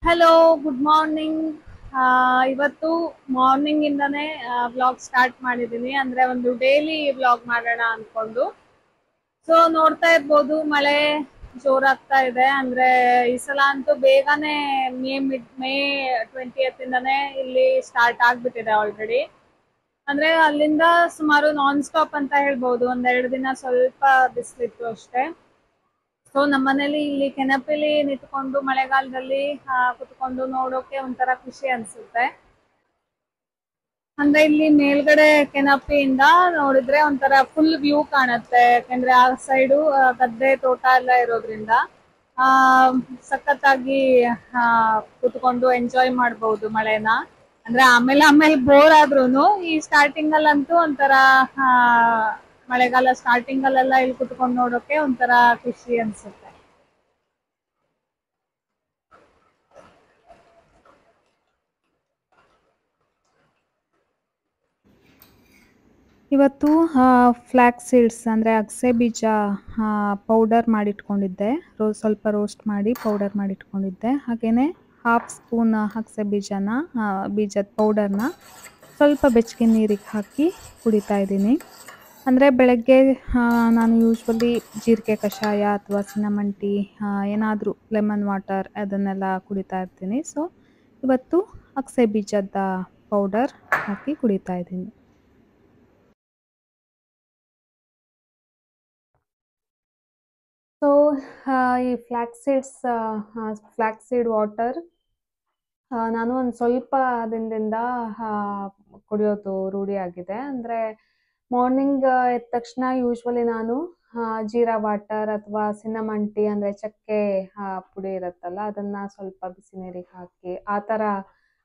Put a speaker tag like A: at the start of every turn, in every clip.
A: Hello, good morning. ಇವತ್ತು morning ಇಂದಾನೆ vlog start ಮಾಡಿದ್ದೀನಿ. ಅಂದ್ರೆ ಒಂದು ಡೈಲಿ ವ್ಲಾಗ್ ಮಾಡೋಣ ಅನ್ಕೊಂಡು. ಸೊ ನೋಡ್ತಾ ಇರ್ಬೋದು, ಮಳೆ ಜೋರಾಗ್ತಾ ಇದೆ. ಅಂದ್ರೆ ಈ ಸಲ ಅಂತೂ ಬೇಗನೆ ಮೇ 20th ಇಂದಾನೆ ಇಲ್ಲಿ ಸ್ಟಾರ್ಟ್ ಆಗ್ಬಿಟ್ಟಿದೆ ಆಲ್ರೆಡಿ. ಅಂದ್ರೆ ಅಲ್ಲಿಂದ ಸುಮಾರು ನಾನ್ ಸ್ಟಾಪ್ ಅಂತ ಹೇಳ್ಬೋದು. 1-2 ದಿನ ಸ್ವಲ್ಪ ಬಿಸಿಲಿತ್ತು ಅಷ್ಟೇ. ಸೊ ನಮ್ಮನೇಲಿ ಇಲ್ಲಿ ಕೆನಪಿಲಿ ನಿಂತ್ಕೊಂಡು ಮಳೆಗಾಲದಲ್ಲಿ ಕುತ್ಕೊಂಡು ನೋಡೋಕೆ ಒಂಥರ ಖುಷಿ ಅನ್ಸುತ್ತೆ. ಅಂದ್ರೆ ಇಲ್ಲಿ ಮೇಲ್ಗಡೆ ಕೆನಪಿಯಿಂದ ನೋಡಿದ್ರೆ ಒಂಥರ ಫುಲ್ ವ್ಯೂ ಕಾಣುತ್ತೆ. ಯಾಕಂದ್ರೆ ಆ ಸೈಡು ಗದ್ದೆ ತೋಟ ಎಲ್ಲ ಇರೋದ್ರಿಂದ ಆ ಸಖತ್ತಾಗಿ ಕುತ್ಕೊಂಡು ಎಂಜಾಯ್ ಮಾಡಬಹುದು ಮಳೆನ. ಅಂದ್ರೆ ಆಮೇಲೆ ಬೋರ್ ಆದ್ರೂನು ಈ ಸ್ಟಾರ್ಟಿಂಗ್ ಅಲ್ಲಂತೂ ಒಂಥರ ಮಳೆಗಾಲ ಸ್ಟಾರ್ಟಿಂಗ್ ಅಲ್ಲೆಲ್ಲ ಇಲ್ಲಿ ಕುತ್ಕೊಂಡು ನೋಡೋಕೆ ಒಂಥರ ಖುಷಿ ಅನ್ಸುತ್ತೆ. ಇವತ್ತು ಫ್ಲ್ಯಾಕ್ಸ್ ಸೀಡ್ಸ್ ಅಂದರೆ ಅಗಸೆ ಬೀಜ ಪೌಡರ್ ಮಾಡಿಟ್ಕೊಂಡಿದ್ದೆ. ಸ್ವಲ್ಪ ರೋಸ್ಟ್ ಮಾಡಿ ಪೌಡರ್ ಮಾಡಿಟ್ಕೊಂಡಿದ್ದೆ. ಹಾಗೆಯೇ 1/2 ಸ್ಪೂನ್ ಅಗಸೆ ಬೀಜದ ಪೌಡರ್ನ ಸ್ವಲ್ಪ ಬೆಚ್ಚಗಿನ ನೀರಿಗೆ ಹಾಕಿ ಕುಡಿತಾ ಇದ್ದೀನಿ. ಅಂದರೆ ಬೆಳಗ್ಗೆ ನಾನು ಯೂಶ್ವಲಿ ಜೀರಿಗೆ ಕಷಾಯ ಅಥವಾ ಸಿನಮನ್ ಟೀ, ಏನಾದರೂ ಲೆಮನ್ ವಾಟರ್ ಅದನ್ನೆಲ್ಲ ಕುಡಿತಾ ಇರ್ತೀನಿ. ಸೊ ಇವತ್ತು ಅಗಸೆ ಬೀಜದ ಪೌಡರ್ ಹಾಕಿ ಕುಡಿತಾ ಇದ್ದೀನಿ. ಸೊ ಈ ಫ್ಲ್ಯಾಕ್ಸ್ ಸೀಡ್ ವಾಟರ್ ನಾನು ಒಂದು ಸ್ವಲ್ಪ ದಿನದಿಂದ ಕುಡಿಯೋದು ರೂಢಿಯಾಗಿದೆ. ಅಂದರೆ ಮಾರ್ನಿಂಗ್ ಎದ್ದ ತಕ್ಷಣ ಯೂಶ್ವಲಿ ನಾನು ಜೀರಾ ವಾಟರ್ ಅಥವಾ ಸಿನಮನ್ ಟೀ ಅಂದರೆ ಚಕ್ಕೆ ಪುಡಿ ಇರುತ್ತಲ್ಲ, ಅದನ್ನು ಸ್ವಲ್ಪ ಬಿಸಿ ನೀರಿಗೆ ಹಾಕಿ ಆ ಥರ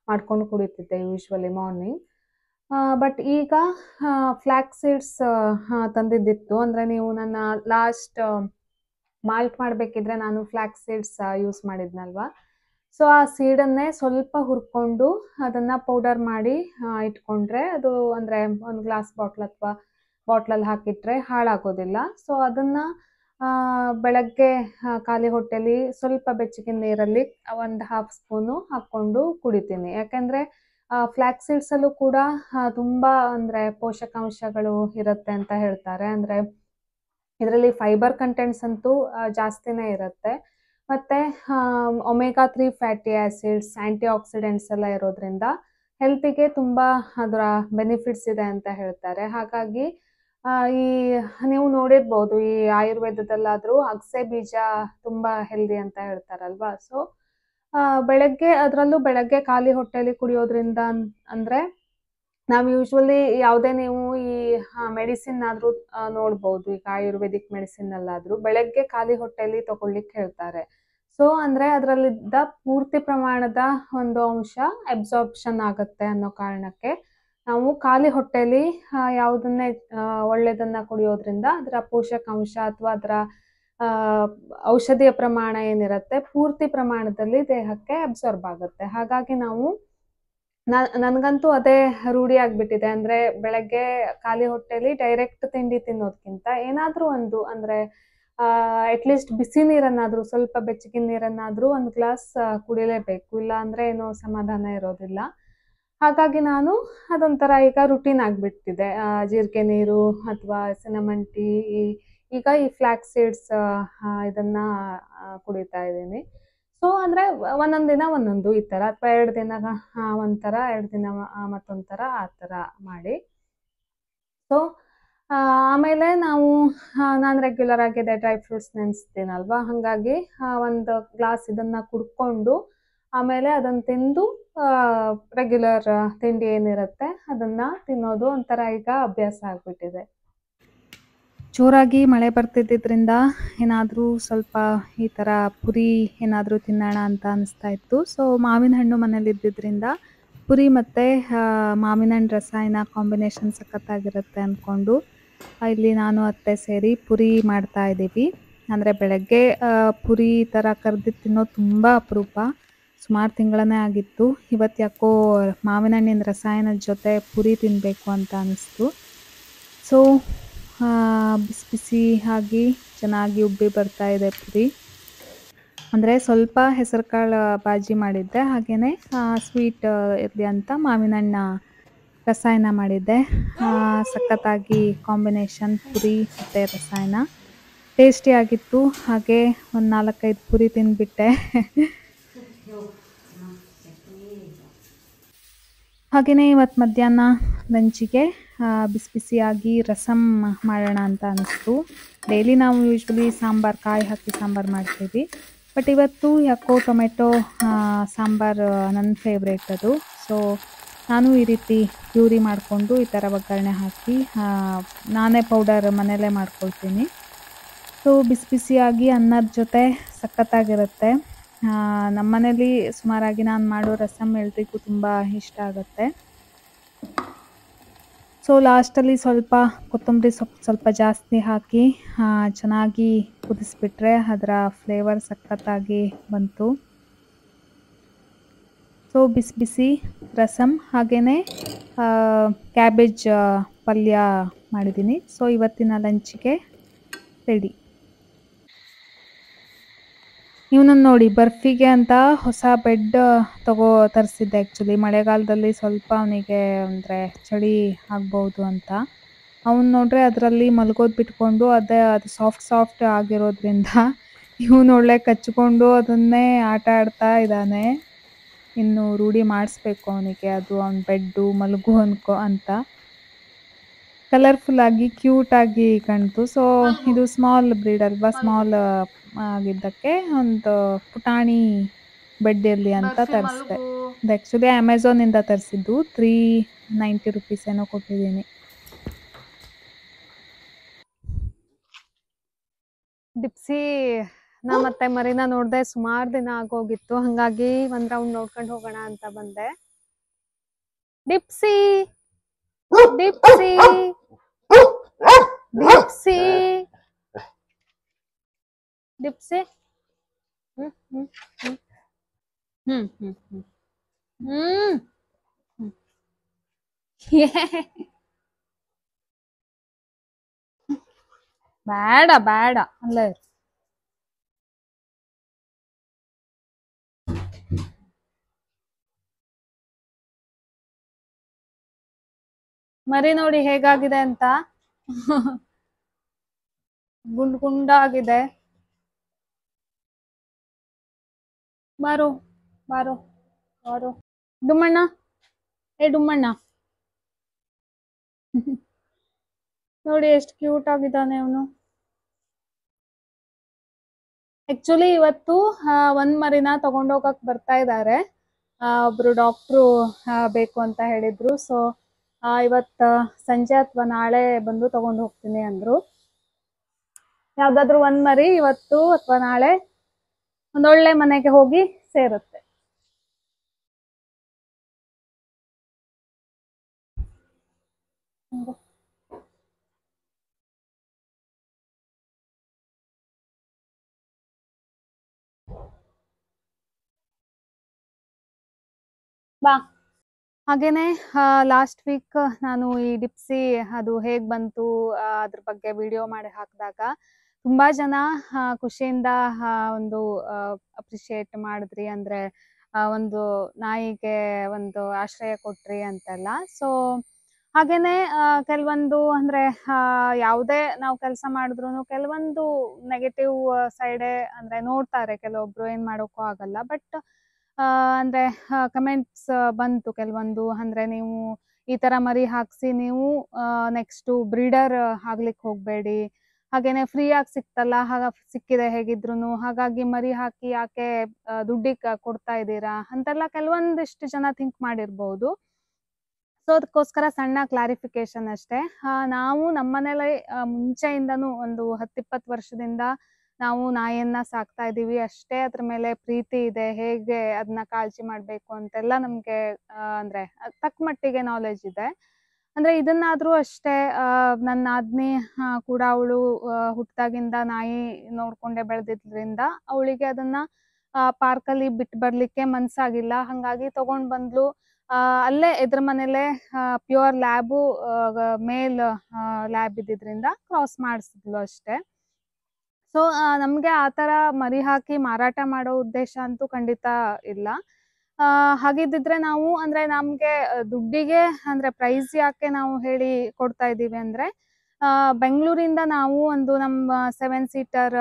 A: ಮಾಡ್ಕೊಂಡು ಕುಡಿತಿದ್ದೆ ಯೂಶ್ವಲಿ ಮಾರ್ನಿಂಗ್. ಬಟ್ ಈಗ ಫ್ಲ್ಯಾಕ್ಸ್ ಸೀಡ್ಸ್ ತಂದಿದ್ದಿತ್ತು. ಅಂದರೆ ನೀವು ನನ್ನ ಲಾಸ್ಟ್ ಮಾಲ್ಟ್ ಮಾಡಬೇಕಿದ್ರೆ ನಾನು ಫ್ಲ್ಯಾಕ್ಸ್ ಸೀಡ್ಸ್ ಯೂಸ್ ಮಾಡಿದ್ನಲ್ವ. ಸೊ ಆ ಸೀಡನ್ನೇ ಸ್ವಲ್ಪ ಹುರ್ಕೊಂಡು ಅದನ್ನು ಪೌಡರ್ ಮಾಡಿ ಇಟ್ಕೊಂಡ್ರೆ ಅದು ಅಂದರೆ ಒಂದು ಗ್ಲಾಸ್ ಬಾಟ್ಲ್ ಅಥವಾ ಬಾಟ್ಲಲ್ಲಿ ಹಾಕಿಟ್ರೆ ಹಾಳಾಗೋದಿಲ್ಲ. ಸೊ ಅದನ್ನು ಬೆಳಗ್ಗೆ ಖಾಲಿ ಹೊಟ್ಟೆಲಿ ಸ್ವಲ್ಪ ಬೆಚ್ಚಗಿನ ನೀರಲ್ಲಿ 1/2 ಸ್ಪೂನು ಹಾಕ್ಕೊಂಡು ಕುಡಿತೀನಿ. ಯಾಕೆಂದರೆ ಫ್ಲ್ಯಾಕ್ಸ್ ಸೀಡ್ಸಲ್ಲೂ ಕೂಡ ತುಂಬ ಅಂದರೆ ಪೋಷಕಾಂಶಗಳು ಇರುತ್ತೆ ಅಂತ ಹೇಳ್ತಾರೆ. ಅಂದರೆ ಇದರಲ್ಲಿ ಫೈಬರ್ ಕಂಟೆಂಟ್ಸ್ ಅಂತೂ ಜಾಸ್ತಿನೇ ಇರುತ್ತೆ. ಮತ್ತು ಒಮೆಗಾ 3 ಫ್ಯಾಟಿ ಆ್ಯಸಿಡ್ಸ್, ಆ್ಯಂಟಿ ಆಕ್ಸಿಡೆಂಟ್ಸ್ ಎಲ್ಲ ಇರೋದ್ರಿಂದ ಹೆಲ್ತಿಗೆ ತುಂಬ ಅದರ ಬೆನಿಫಿಟ್ಸ್ ಇದೆ ಅಂತ ಹೇಳ್ತಾರೆ. ಹಾಗಾಗಿ ಈ ನೀವು ನೋಡಿರ್ಬೋದು, ಈ ಆಯುರ್ವೇದದಲ್ಲಾದರೂ ಅಗಸೆ ಬೀಜ ತುಂಬ ಹೆಲ್ದಿ ಅಂತ ಹೇಳ್ತಾರಲ್ವ. ಸೊ ಅದರಲ್ಲೂ ಬೆಳಗ್ಗೆ ಖಾಲಿ ಹೊಟ್ಟೆಲಿ ಕುಡಿಯೋದ್ರಿಂದ ಅಂದರೆ ನಾವು ಯೂಶ್ವಲಿ ಯಾವುದೇ ನೀವು ಈ ಮೆಡಿಸಿನ್ ಆದರೂ ನೋಡ್ಬೋದು, ಈಗ ಆಯುರ್ವೇದಿಕ್ ಮೆಡಿಸಿನ್ನಲ್ಲಾದರೂ ಬೆಳಗ್ಗೆ ಖಾಲಿ ಹೊಟ್ಟೆಲಿ ತಗೊಳ್ಲಿಕ್ಕೆ ಹೇಳ್ತಾರೆ. ಸೊ ಅಂದರೆ ಅದರಲ್ಲಿದ್ದ ಪೂರ್ತಿ ಪ್ರಮಾಣದ ಒಂದು ಅಂಶ ಅಬ್ಸಾರ್ಪ್ಷನ್ ಆಗುತ್ತೆ ಅನ್ನೋ ಕಾರಣಕ್ಕೆ ನಾವು ಖಾಲಿ ಹೊಟ್ಟೆಲಿ ಯಾವುದನ್ನೇ ಒಳ್ಳೆಯದನ್ನು ಕುಡಿಯೋದ್ರಿಂದ ಅದರ ಪೋಷಕಾಂಶ ಅಥವಾ ಅದರ ಔಷಧಿಯ ಪ್ರಮಾಣ ಏನಿರುತ್ತೆ ಪೂರ್ತಿ ಪ್ರಮಾಣದಲ್ಲಿ ದೇಹಕ್ಕೆ ಅಬ್ಸಾರ್ಬ್ ಆಗುತ್ತೆ. ಹಾಗಾಗಿ ನನಗಂತೂ ಅದೇ ರೂಢಿ ಆಗಿಬಿಟ್ಟಿದೆ. ಅಂದರೆ ಬೆಳಗ್ಗೆ ಖಾಲಿ ಹೊಟ್ಟೆಲಿ ಡೈರೆಕ್ಟ್ ತಿಂಡಿ ತಿನ್ನೋದಕ್ಕಿಂತ ಏನಾದರೂ ಒಂದು ಅಂದರೆ ಅಟ್ಲೀಸ್ಟ್ ಬಿಸಿ ನೀರನ್ನಾದರೂ, ಸ್ವಲ್ಪ ಬೆಚ್ಚಗಿನ ನೀರನ್ನಾದರೂ ಒಂದು ಗ್ಲಾಸ್ ಕುಡಿಲೇಬೇಕು. ಇಲ್ಲ ಅಂದರೆ ಏನೋ ಸಮಾಧಾನ ಇರೋದಿಲ್ಲ. ಹಾಗಾಗಿ ನಾನು ಅದೊಂಥರ ಈಗ ರುಟೀನ್ ಆಗಿಬಿಟ್ಟಿದೆ. ಜೀರಿಗೆ ನೀರು ಅಥವಾ ಸಿನಮನ್ ಟೀ, ಈಗ ಈ ಫ್ಲ್ಯಾಕ್ಸ್ ಸೀಡ್ಸ್ ಇದನ್ನು ಕುಡಿತಾ ಇದ್ದೀನಿ. ಸೊ ಅಂದರೆ ಒಂದೊಂದು ದಿನ ಒಂದೊಂದು ಈ ಥರ, ಅಥವಾ 2 ದಿನ ಒಂಥರ, 2 ದಿನ ಮತ್ತೊಂದು ಥರ, ಆ ಥರ ಮಾಡಿ. ಸೊ ಆಮೇಲೆ ನಾನು ರೆಗ್ಯುಲರ್ ಆಗಿ ಡ್ರೈ ಫ್ರೂಟ್ಸ್ ನೆನೆಸ್ತೀನಲ್ವ, ಹಾಗಾಗಿ ಒಂದು ಗ್ಲಾಸ್ ಇದನ್ನು ಕುಡ್ಕೊಂಡು ಆಮೇಲೆ ಅದನ್ನು ತಿಂದು ರೆಗ್ಯುಲರ್ ತಿಂಡಿ ಏನಿರುತ್ತೆ ಅದನ್ನು ತಿನ್ನೋದು ಒಂಥರ ಈಗ ಅಭ್ಯಾಸ ಆಗಿಬಿಟ್ಟಿದೆ. ಜೋರಾಗಿ ಮಳೆ ಬರ್ತಿದ್ದರಿಂದ ಏನಾದರೂ ಸ್ವಲ್ಪ ಈ ಥರ ಪುರಿ ಏನಾದರೂ ತಿನ್ನೋಣ ಅಂತ ಅನಿಸ್ತಾ ಇತ್ತು. ಸೊ ಮಾವಿನ ಹಣ್ಣು ಮನೇಲಿ ಇದ್ದಿದ್ದರಿಂದ ಪುರಿ ಮತ್ತು ಮಾವಿನ ಹಣ್ಣು ರಸಾಯನ ಕಾಂಬಿನೇಷನ್ ಸಖತ್ತಾಗಿರುತ್ತೆ ಅಂದ್ಕೊಂಡು ಇಲ್ಲಿ ನಾನು ಅತ್ತೆ ಸೇರಿ ಪುರಿ ಮಾಡ್ತಾ ಇದ್ದೀವಿ. ಅಂದರೆ ಬೆಳಗ್ಗೆ ಪುರಿ ಈ ಥರ ಕರ್ದು ತಿನ್ನೋದು ತುಂಬ ಅಪರೂಪ. ಸುಮಾರು ತಿಂಗಳೇ ಆಗಿತ್ತು. ಇವತ್ತು ಯಾಕೋ ಮಾವಿನ ಹಣ್ಣಿನ ರಸಾಯನದ ಜೊತೆ ಪುರಿ ತಿನ್ನಬೇಕು ಅಂತ ಅನ್ನಿಸ್ತು. ಸೊ ಬಿಸಿ ಬಿಸಿ ಆಗಿ ಚೆನ್ನಾಗಿ ಉಬ್ಬಿ ಬರ್ತಾ ಇದೆ ಪುರಿ. ಅಂದರೆ ಸ್ವಲ್ಪ ಹೆಸರುಕಾಳು ಬಾಜಿ ಮಾಡಿದ್ದೆ, ಹಾಗೆಯೇ ಸ್ವೀಟ್ ಇರಲಿ ಅಂತ ಮಾವಿನ ಹಣ್ಣು ರಸಾಯನ ಮಾಡಿದ್ದೆ. ಸಖತ್ತಾಗಿ ಕಾಂಬಿನೇಷನ್ ಪುರಿ ಮತ್ತು ರಸಾಯನ ಟೇಸ್ಟಿಯಾಗಿತ್ತು. ಹಾಗೆ ಒಂದು 4-5 ಪುರಿ ತಿಂದುಬಿಟ್ಟೆ. ಹಾಗೆಯೇ ಇವತ್ತು ಮಧ್ಯಾಹ್ನ ಲಂಚಿಗೆ ಬಿಸಿ ಬಿಸಿಯಾಗಿ ರಸಮ್ ಮಾಡೋಣ ಅಂತ ಅನ್ನಿಸ್ತು. ಡೈಲಿ ನಾವು ಯೂಶ್ವಲಿ ಸಾಂಬಾರು ಕಾಯಿ ಹಾಕಿ ಸಾಂಬಾರು ಮಾಡ್ತೀವಿ, ಬಟ್ ಇವತ್ತು ಯಾಕೋ ಟೊಮೆಟೊ ಸಾಂಬಾರು ನನ್ನ ಫೇವ್ರೇಟ್ ಅದು. ಸೊ ನಾನು ಈ ರೀತಿ ಪ್ಯೂರಿ ಮಾಡಿಕೊಂಡು ಈ ಥರ ಒಗ್ಗರಣೆ ಹಾಕಿ ನಾನೇ ಪೌಡರ್ ಮನೆಯಲ್ಲೇ ಮಾಡ್ಕೊಳ್ತೀನಿ. ಸೊ ಬಿಸಿ ಬಿಸಿಯಾಗಿ ಅನ್ನದ ಜೊತೆ ಸಖತ್ತಾಗಿರುತ್ತೆ. ನಮ್ಮ ಮನೇಲಿ ಸುಮಾರಾಗಿ ನಾನು ಮಾಡೋ ರಸಮ್ ಎಲ್ರಿಗೂ ತುಂಬ ಇಷ್ಟ ಆಗುತ್ತೆ. ಸೊ ಲಾಸ್ಟಲ್ಲಿ ಸ್ವಲ್ಪ ಕೊತ್ತಂಬರಿ ಸೊಪ್ಪು ಸ್ವಲ್ಪ ಜಾಸ್ತಿ ಹಾಕಿ ಚೆನ್ನಾಗಿ ಕುದಿಸ್ಬಿಟ್ರೆ ಅದರ ಫ್ಲೇವರ್ ಸಖತ್ತಾಗಿ ಬಂತು. ಸೊ ಬಿಸಿ ಬಿಸಿ ರಸಮ್ ಹಾಗೆಯೇ ಕ್ಯಾಬೇಜ್ ಪಲ್ಯ ಮಾಡಿದ್ದೀನಿ. ಸೊ ಇವತ್ತಿನ ಲಂಚಿಗೆ ರೆಡಿ. ಇವನು ನೋಡಿ, ಬರ್ಫಿಗೆ ಅಂತ ಹೊಸ ಬೆಡ್ ತರಿಸಿದ್ದೆ. ಆ್ಯಕ್ಚುಲಿ ಮಳೆಗಾಲದಲ್ಲಿ ಸ್ವಲ್ಪ ಅವನಿಗೆ ಅಂದರೆ ಚಳಿ ಆಗ್ಬೋದು ಅಂತ. ಅವನು ನೋಡ್ರೆ ಅದರಲ್ಲಿ ಮಲ್ಗೋದು ಬಿಟ್ಕೊಂಡು ಅದು ಸಾಫ್ಟ್ ಆಗಿರೋದ್ರಿಂದ ಇವನು ಒಳ್ಳೆ ಕಚ್ಕೊಂಡು ಅದನ್ನೇ ಆಟ ಆಡ್ತಾ ಇದ್ದಾನೆ. ಇನ್ನು ರೂಢಿ ಮಾಡಿಸ್ಬೇಕು ಅವನಿಗೆ, ಅದು ಅವನ ಬೆಡ್ಡು ಮಲಗು ಅಂತ. ಕಲರ್ಫುಲ್ಲಾಗಿ ಕ್ಯೂಟಾಗಿ ಕಾಣ್ತು. ಸೊ ಇದು ಸ್ಮಾಲ್ ಬ್ರೀಡ್ ಅಲ್ವಾ, ಸ್ಮಾಲ್ ಆಗಿದ್ದಕ್ಕೆ ಒಂದು ಪುಟಾಣಿ ಬೆಡ್ ಇರಲಿ ಅಂತ ತರಿಸಿದೆ. ಇದು ಆ್ಯಕ್ಚುಲಿ ಅಮೆಝಾನಿಂದ ತರಿಸಿದ್ದು. 390 ರುಪೀಸ್ ಏನೋ ಕೊಟ್ಟಿದ್ದೀನಿ. ಡಿಪ್ಸಿ ನಾ ಮತ್ತೆ ಮರಿನ ನೋಡಿದೆ, ಸುಮಾರು ದಿನ ಆಗೋಗಿತ್ತು. ಹಾಗಾಗಿ ಒಂದು ರೌಂಡ್ ನೋಡ್ಕೊಂಡು ಹೋಗೋಣ ಅಂತ ಬಂದೆ. ಡಿಪ್ಸಿ ಡಿಪ್ಸಿ ಡಿಪ್ಸಿ ಡಿಪ್ಸಿ ಬೇಡ ಬೇಡ ಅಲ್ಲ. ಮರಿ ನೋಡಿ ಹೇಗಾಗಿದೆ ಅಂತ, ಗುಂಡಾಗಿದೆ. ಬಾರೋ ಬಾರೋ ಬಾರೋ ಡುಮ್ಮಣ್ಣ, ಡುಮ್ಮಣ್ಣ. ನೋಡಿ ಎಷ್ಟು ಕ್ಯೂಟ್ ಆಗಿದ್ದಾನೆ ಅವನು. ಆಕ್ಚುಲಿ ಇವತ್ತು ಒಂದ್ ಮರಿನ ತಗೊಂಡೋಗಕ್ ಬರ್ತಾ ಇದ್ದಾರೆ. ಒಬ್ರು ಡಾಕ್ಟ್ರು ಬೇಕು ಅಂತ ಹೇಳಿದ್ರು. ಸೊ ಇವತ್ತು ಸಂಜೆ ಅಥವಾ ನಾಳೆ ಬಂದು ತಗೊಂಡು ಹೋಗ್ತೀನಿ ಅಂದ್ರು. ಯಾವ್ದಾದ್ರು ಒಂದ್ ಮರಿ ಇವತ್ತು ಅಥವಾ ನಾಳೆ ಒಂದೊಳ್ಳೆ ಮನೆಗೆ ಹೋಗಿ ಸೇರುತ್ತೆ. ಬಾ. ಹಾಗೇನೆ ಲಾಸ್ಟ್ ವೀಕ್ ನಾನು ಈ ಡಿಪ್ಸಿ ಅದು ಹೇಗ್ ಬಂತು ಅದ್ರ ಬಗ್ಗೆ ವಿಡಿಯೋ ಮಾಡಿ ಹಾಕಿದಾಗ ತುಂಬಾ ಜನ ಖುಷಿಯಿಂದ ಒಂದು ಅಪ್ರಿಶಿಯೇಟ್ ಮಾಡಿದ್ರಿ. ಅಂದ್ರೆ ಒಂದು ನಾಯಿಗೆ ಒಂದು ಆಶ್ರಯ ಕೊಟ್ರಿ ಅಂತೆಲ್ಲ. ಸೊ ಹಾಗೇನೆ ಕೆಲವೊಂದು ಅಂದ್ರೆ ಯಾವುದೇ ನಾವು ಕೆಲಸ ಮಾಡಿದ್ರು ಕೆಲವೊಂದು ನೆಗೆಟಿವ್ ಸೈಡೇ ಅಂದ್ರೆ ನೋಡ್ತಾರೆ ಕೆಲವೊಬ್ರು, ಏನ್ ಮಾಡೋಕ್ಕೂ ಆಗಲ್ಲ. ಬಟ್ ಅಂದ್ರೆ ಕಮೆಂಟ್ಸ್ ಬಂತು ಕೆಲವೊಂದು. ಅಂದ್ರೆ ನೀವು ಈ ತರ ಮರಿ ಹಾಕ್ಸಿ ನೀವು ನೆಕ್ಸ್ಟ್ ಬ್ರೀಡರ್ ಆಗ್ಲಿಕ್ಕೆ ಹೋಗ್ಬೇಡಿ, ಹಾಗೇನೆ ಫ್ರೀ ಆಗಿ ಸಿಕ್ತಲ್ಲ, ಸಿಕ್ಕಿದೆ ಹೇಗಿದ್ರು, ಹಾಗಾಗಿ ಮರಿ ಹಾಕಿ ಯಾಕೆ ದುಡ್ಡಿಗೆ ಕೊಡ್ತಾ ಇದ್ದೀರಾ ಅಂತೆಲ್ಲ ಕೆಲವೊಂದಿಷ್ಟು ಜನ ಥಿಂಕ್ ಮಾಡಿರ್ಬೋದು. ಸೊ ಅದಕ್ಕೋಸ್ಕರ ಸಣ್ಣ ಕ್ಲಾರಿಫಿಕೇಶನ್ ಅಷ್ಟೇ. ನಾವು ನಮ್ಮನೇಲಿ ಮುಂಚೆಯಿಂದನೂ ಒಂದು 10-20 ವರ್ಷದಿಂದ ನಾವು ನಾಯಿಯನ್ನ ಸಾಕ್ತಾ ಇದೀವಿ ಅಷ್ಟೇ. ಅದ್ರ ಮೇಲೆ ಪ್ರೀತಿ ಇದೆ, ಹೇಗೆ ಅದನ್ನ ಕಾಳಜಿ ಮಾಡ್ಬೇಕು ಅಂತೆಲ್ಲ ನಮ್ಗೆ ಅಂದ್ರೆ ತಕ್ಕ ಮಟ್ಟಿಗೆ ನಾಲೆಜ್ ಇದೆ. ಅಂದ್ರೆ ಇದನ್ನಾದ್ರೂ ಅಷ್ಟೇ, ನನ್ನ ನಾದ್ನಿ ಕೂಡ ಅವಳು ಹುಟ್ಟಾಗಿಂದ ನಾಯಿ ನೋಡ್ಕೊಂಡೆ ಬೆಳೆದಿದ್ರಿಂದ ಅವಳಿಗೆ ಅದನ್ನ ಪಾರ್ಕಲ್ಲಿ ಬಿಟ್ಟು ಬರ್ಲಿಕ್ಕೆ ಮನ್ಸಾಗಿಲ್ಲ. ಹಂಗಾಗಿ ತಗೊಂಡ್ ಬಂದ್ಲು. ಅಲ್ಲೇ ಎದ್ರ ಮನೇಲೆ ಪ್ಯೂರ್ ಲ್ಯಾಬು ಮೇಲ್ ಲ್ಯಾಬ್ ಇದ್ದಿದ್ರಿಂದ ಕ್ರಾಸ್ ಮಾಡಿಸಿದ್ಲು ಅಷ್ಟೇ. ಸೊ ನಮ್ಗೆ ಆ ತರ ಮರಿ ಹಾಕಿ ಮಾರಾಟ ಮಾಡೋ ಉದ್ದೇಶ ಅಂತೂ ಖಂಡಿತ ಇಲ್ಲ. ಹಾಗಿದ್ದಿದ್ರೆ ನಾವು ಅಂದ್ರೆ ನಮ್ಗೆ ದುಡ್ಡಿಗೆ ಅಂದ್ರೆ ಪ್ರೈಸ್ ಯಾಕೆ ನಾವು ಹೇಳಿ ಕೊಡ್ತಾ ಇದ್ದೀವಿ ಅಂದ್ರೆ, ಬೆಂಗಳೂರಿಂದ ನಾವು ಒಂದು ನಮ್ಮ 7 ಸೀಟರ್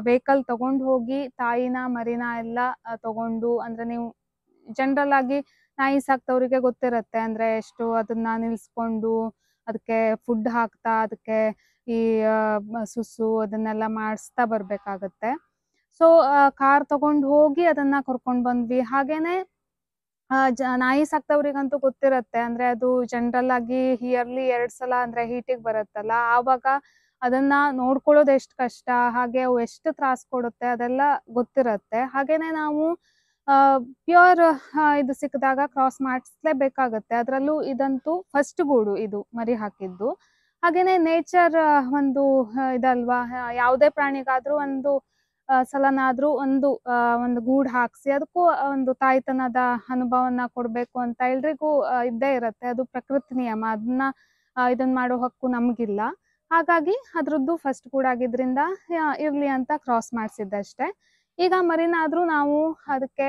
A: ವೆಹಿಕಲ್ ತಗೊಂಡು ಹೋಗಿ ತಾಯಿನ ಮರಿನ ಎಲ್ಲ ತಗೊಂಡು, ಅಂದ್ರೆ ನೀವು ಜನರಲ್ ಆಗಿ ನಾಯಿ ಸಾಕ್ದವ್ರಿಗೆ ಗೊತ್ತಿರತ್ತೆ ಅಂದ್ರೆ ಎಷ್ಟು ಅದನ್ನ ನಿಲ್ಸ್ಕೊಂಡು ಅದಕ್ಕೆ ಫುಡ್ ಹಾಕ್ತಾ ಅದಕ್ಕೆ ಈ ಸುಸು ಅದನ್ನೆಲ್ಲ ಮಾಡಿಸ್ತಾ ಬರ್ಬೇಕಾಗತ್ತೆ. ಸೊ ಕಾರ್ ತಗೊಂಡು ಹೋಗಿ ಅದನ್ನ ಕರ್ಕೊಂಡ್ ಬಂದ್ವಿ. ಹಾಗೇನೆ ನಾಯಿ ಸಾಕ್ದವ್ರಿಗಂತೂ ಗೊತ್ತಿರತ್ತೆ ಅಂದ್ರೆ ಅದು ಜನರಲ್ ಆಗಿ ಇಯರ್ಲಿ 2 ಸಲ ಅಂದ್ರೆ ಹೀಟಿಗೆ ಬರುತ್ತಲ್ಲ, ಆವಾಗ ಅದನ್ನ ನೋಡ್ಕೊಳ್ಳೋದು ಎಷ್ಟು ಕಷ್ಟ, ಹಾಗೆ ಅವು ಎಷ್ಟು ತ್ರಾಸ್ ಕೊಡುತ್ತೆ ಅದೆಲ್ಲ ಗೊತ್ತಿರತ್ತೆ. ಹಾಗೇನೆ ನಾವು ಪ್ಯೂರ್ ಇದು ಸಿಕ್ಕಿದಾಗ ಕ್ರಾಸ್ ಮಾಡಿಸ್ಲೇಬೇಕಾಗತ್ತೆ. ಅದರಲ್ಲೂ ಇದಂತೂ ಫಸ್ಟ್ ಗೂಡು ಇದು ಮರಿ ಹಾಕಿದ್ದು. ಹಾಗೇನೆ ನೇಚರ್ ಒಂದು ಇದಲ್ವಾ, ಯಾವುದೇ ಪ್ರಾಣಿಗಾದ್ರೂ ಒಂದು ಸಲನಾದ್ರೂ ಒಂದು ಗೂಡು ಹಾಕ್ಸಿ ಅದಕ್ಕೂ ಒಂದು ತಾಯ್ತನದ ಅನುಭವನ ಕೊಡ್ಬೇಕು ಅಂತ ಎಲ್ರಿಗೂ ಇದ್ದೇ ಇರತ್ತೆ. ಅದು ಪ್ರಕೃತಿ ನಿಯಮ, ಅದನ್ನ ಇದನ್ನ ಮಾಡೋ ಹಕ್ಕು ನಮ್ಗಿಲ್ಲ. ಹಾಗಾಗಿ ಅದ್ರದ್ದು ಫಸ್ಟ್ ಗೂಡಾಗಿದ್ರಿಂದ ಇರ್ಲಿ ಅಂತ ಕ್ರಾಸ್ ಮಾಡಿಸಿದ್ದಷ್ಟೇ. ಈಗ ಮರಿನಾದ್ರೂ ನಾವು ಅದಕ್ಕೆ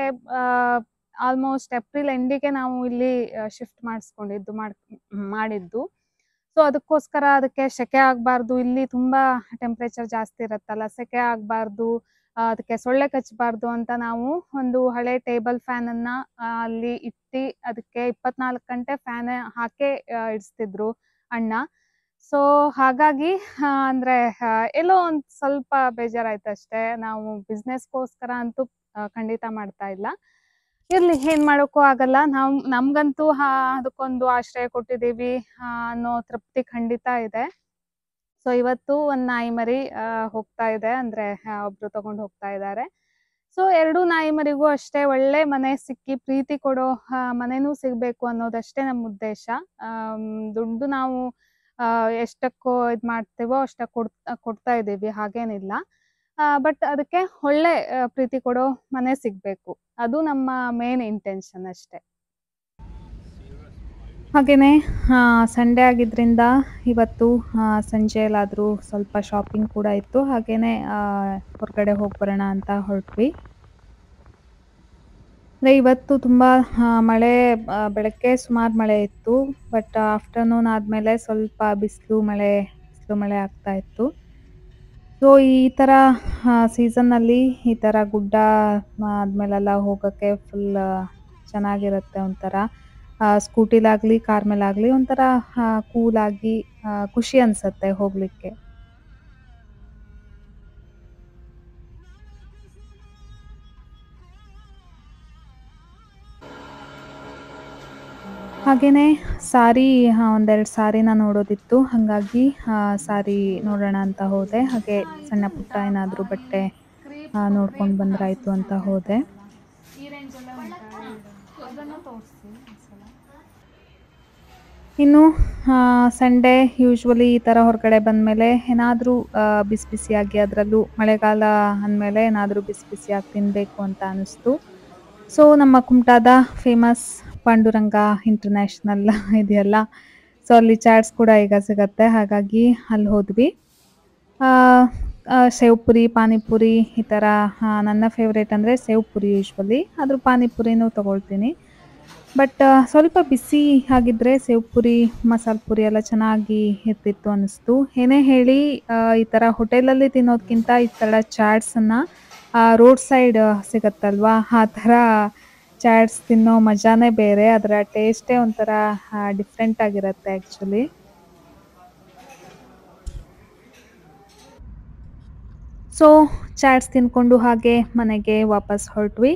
A: ಆಲ್ಮೋಸ್ಟ್ ಏಪ್ರಿಲ್ ಎಂಡಿಗೆ ನಾವು ಇಲ್ಲಿ ಶಿಫ್ಟ್ ಮಾಡಿದ್ದು. ಸೊ ಅದಕ್ಕೋಸ್ಕರ ಅದಕ್ಕೆ ಸೆಕೆ ಆಗಬಾರ್ದು, ಇಲ್ಲಿ ತುಂಬಾ ಟೆಂಪ್ರೇಚರ್ ಜಾಸ್ತಿ ಇರುತ್ತಲ್ಲ, ಸೆಕೆ ಆಗಬಾರ್ದು, ಅದಕ್ಕೆ ಸೊಳ್ಳೆ ಕಚ್ಚಬಾರ್ದು ಅಂತ ನಾವು ಒಂದು ಹಳೆ ಟೇಬಲ್ ಫ್ಯಾನ್ ಅನ್ನ ಅಲ್ಲಿ ಇಟ್ಟು ಅದಕ್ಕೆ 24 ಗಂಟೆ ಫ್ಯಾನ್ ಹಾಕೇ ಇಡಿಸ್ತಿದ್ರು ಅಣ್ಣ. ಸೊ ಹಾಗಾಗಿ ಅಂದ್ರೆ ಎಲ್ಲೋ ಒಂದ್ ಸ್ವಲ್ಪ ಬೇಜಾರಾಯ್ತು ಅಷ್ಟೇ. ನಾವು ಬಿಸ್ನೆಸ್ಗೋಸ್ಕರ ಅಂತೂ ಖಂಡಿತ ಮಾಡ್ತಾ ಇಲ್ಲ. ಇರ್ಲಿ, ಏನ್ ಮಾಡೋಕ್ಕೂ ಆಗಲ್ಲ. ನಮ್ಗಂತೂ ಅದಕ್ಕೊಂದು ಆಶ್ರಯ ಕೊಟ್ಟಿದ್ದೀವಿ ಅನ್ನೋ ತೃಪ್ತಿ ಖಂಡಿತ ಇದೆ. ಸೊ ಇವತ್ತು ಒಂದ್ ನಾಯಿ ಮರಿ ಹೋಗ್ತಾ ಇದೆ, ಅಂದ್ರೆ ಒಬ್ರು ತಗೊಂಡು ಹೋಗ್ತಾ ಇದ್ದಾರೆ. ಸೊ 2 ನಾಯಿ ಮರಿಗೂ ಅಷ್ಟೇ ಒಳ್ಳೆ ಮನೆ ಸಿಕ್ಕಿ ಪ್ರೀತಿ ಕೊಡೋ ಮನೆನೂ ಸಿಗ್ಬೇಕು ಅನ್ನೋದಷ್ಟೇ ನಮ್ಮ ಉದ್ದೇಶ. ದುಡ್ಡು ನಾವು ಎಷ್ಟಕ್ಕೋ ಇದ್ ಮಾಡ್ತೀವೋ ಅಷ್ಟಕ್ಕೆ ಕೊಡ್ತಾ ಇದ್ದೀವಿ, ಹಾಗೇನಿಲ್ಲ. ಬಟ್ ಅದಕ್ಕೆ ಒಳ್ಳೆ ಪ್ರೀತಿ ಕೊಡೋ ಮನೆ ಸಿಗ್ಬೇಕು, ಅದು ನಮ್ಮ ಮೇನ್ ಇಂಟೆನ್ಷನ್ ಅಷ್ಟೇ. ಹಾಗೇನೆ ಸಂಡೇ ಆಗಿದ್ರಿಂದ ಇವತ್ತು ಸಂಜೆಯಲ್ಲಾದರೂ ಸ್ವಲ್ಪ ಶಾಪಿಂಗ್ ಕೂಡ ಇತ್ತು. ಹಾಗೇನೆ ಹೊರಗಡೆ ಹೋಗಿ ಬರೋಣ ಅಂತ ಹೊರಟ್ವಿ. ಅಂದರೆ ಇವತ್ತು ತುಂಬ ಮಳೆ, ಬೆಳಗ್ಗೆ ಸುಮಾರು ಮಳೆ ಇತ್ತು. ಬಟ್ ಆಫ್ಟರ್ನೂನ್ ಆದಮೇಲೆ ಸ್ವಲ್ಪ ಬಿಸಿಲು ಮಳೆ ಆಗ್ತಾ ಇತ್ತು. ಸೊ ಈ ಥರ ಸೀಸನ್ನಲ್ಲಿ ಈ ಥರ ಗುಡ್ಡ ಆದಮೇಲೆಲ್ಲ ಹೋಗೋಕ್ಕೆ ಫುಲ್ ಚೆನ್ನಾಗಿರುತ್ತೆ. ಒಂಥರ ಸ್ಕೂಟಿಲಾಗಲಿ ಕಾರ್ ಮೇಲಾಗಲಿ ಒಂಥರ ಕೂಲಾಗಿ ಖುಷಿ ಅನಿಸುತ್ತೆ ಹೋಗಲಿಕ್ಕೆ. ಹಾಗೆಯೇ ಸಾರಿ, ಒಂದೆರಡು ಸಾರಿನ ನೋಡೋದಿತ್ತು, ಹಾಗಾಗಿ ಸಾರಿ ನೋಡೋಣ ಅಂತ ಹೋದೆ. ಹಾಗೆ ಸಣ್ಣ ಪುಟ್ಟ ಏನಾದರೂ ಬಟ್ಟೆ ನೋಡ್ಕೊಂಡು ಬಂದ್ರಾಯ್ತು ಅಂತ ಹೋದೆ. ಇನ್ನು ಸಂಡೇ ಯೂಶ್ವಲಿ ಈ ಥರ ಹೊರಗಡೆ ಬಂದಮೇಲೆ ಏನಾದರೂ ಬಿಸಿ ಬಿಸಿಯಾಗಿ, ಅದರಲ್ಲೂ ಮಳೆಗಾಲ ಅಂದಮೇಲೆ ಏನಾದರೂ ಬಿಸಿ ಬಿಸಿಯಾಗಿ ತಿನ್ನಬೇಕು ಅಂತ ಅನ್ನಿಸ್ತು. ಸೊ ನಮ್ಮ ಕುಮಟಾದ ಫೇಮಸ್ ಪಾಂಡುರಂಗ ಇಂಟರ್ನ್ಯಾಷನಲ್ ಇದೆಯಲ್ಲ, ಸೊ ಅಲ್ಲಿ ಚಾಟ್ಸ್ ಕೂಡ ಈಗ ಸಿಗತ್ತೆ, ಹಾಗಾಗಿ ಅಲ್ಲಿ ಹೋದ್ವಿ. ಸೇವ್ ಪುರಿ, ಪಾನಿಪುರಿ ಈ ಥರ ನನ್ನ ಫೇವ್ರೇಟ್ ಅಂದರೆ ಸೇವ್ ಪುರಿ ಯೂಶ್ವಲಿ, ಆದರೂ ಪಾನಿಪುರಿನೂ ತೊಗೊಳ್ತೀನಿ. ಬಟ್ ಸ್ವಲ್ಪ ಬಿಸಿ ಆಗಿದ್ದರೆ ಸೇವ್ ಪುರಿ, ಮಸಾಲೆ ಪುರಿ ಎಲ್ಲ ಚೆನ್ನಾಗಿ ಇರ್ತಿತ್ತು ಅನ್ನಿಸ್ತು. ಏನೇ ಹೇಳಿ ಈ ಥರ ಹೋಟೆಲಲ್ಲಿ ತಿನ್ನೋದಕ್ಕಿಂತ ಈ ಥರ ಚಾಟ್ಸನ್ನು ರೋಡ್ ಸೈಡ್ ಸಿಗತ್ತಲ್ವಾ, ಆ ಥರ ಚಾಟ್ಸ್ ತಿನ್ನೋ ಮಜಾನೇ ಬೇರೆ, ಅದರ ಟೇಸ್ಟೇ ಒಂಥರ ಡಿಫ್ರೆಂಟ್ ಆಗಿರುತ್ತೆ ಆ್ಯಕ್ಚುಲಿ. ಸೊ ಚಾಟ್ಸ್ ತಿನ್ಕೊಂಡು ಹಾಗೆ ಮನೆಗೆ ವಾಪಸ್ ಹೊರಟ್ವಿ.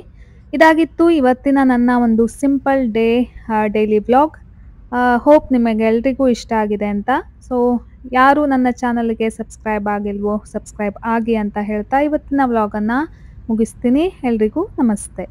A: ಇದಾಗಿತ್ತು ಇವತ್ತಿನ ನನ್ನ ಒಂದು ಸಿಂಪಲ್ ಡೈಲಿ ವ್ಲಾಗ್. ಹೋಪ್ ನಿಮಗೆಲ್ರಿಗೂ ಇಷ್ಟ ಆಗಿದೆ ಅಂತ. ಸೊ ಯಾರು ನನ್ನ ಚಾನಲ್ಗೆ ಸಬ್ಸ್ಕ್ರೈಬ್ ಆಗಿಲ್ವೋ ಸಬ್ಸ್ಕ್ರೈಬ್ ಆಗಿ ಅಂತ ಹೇಳ್ತಾ ಇವತ್ತಿನ ವ್ಲಾಗನ್ನು ಮುಗಿಸ್ತೀನಿ. ಎಲ್ರಿಗೂ ನಮಸ್ತೆ.